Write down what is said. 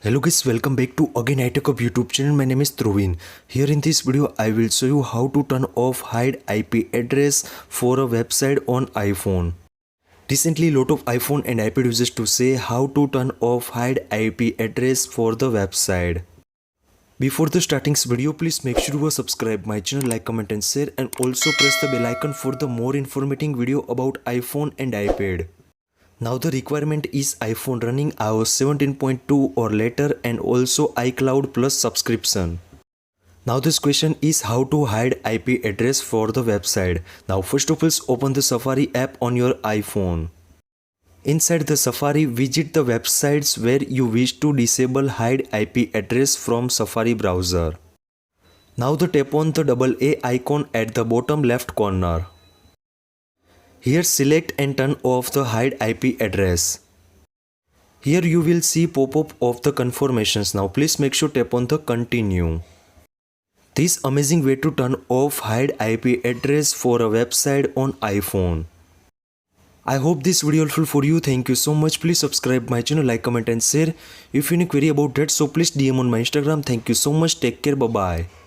Hello guys, welcome back to again iTechHub YouTube channel. My name is Trovin. Here in this video, I will show you how to turn off hide IP address for a website on iPhone. Recently, lot of iPhone and iPad users to say how to turn off hide IP address for the website. Before the starting this video, please make sure to subscribe my channel, like, comment and share, and also press the bell icon for the more informative video about iPhone and iPad. Now the requirement is iPhone running iOS 17.2 or later and also iCloud Plus subscription. Now this question is how to hide IP address for the website. Now first of all, open the Safari app on your iPhone. Inside the Safari, visit the websites where you wish to disable hide IP address from Safari browser. Now tap on the double A icon at the bottom left corner. Here select and turn off the hide IP address. Here you will see pop-up of the confirmations. Now please make sure tap on the continue. This amazing way to turn off hide IP address for a website on iPhone. I hope this video helpful for you. Thank you so much. Please subscribe my channel, like, comment and share. If you have any query about that, so please DM on my Instagram. Thank you so much. Take care. Bye bye.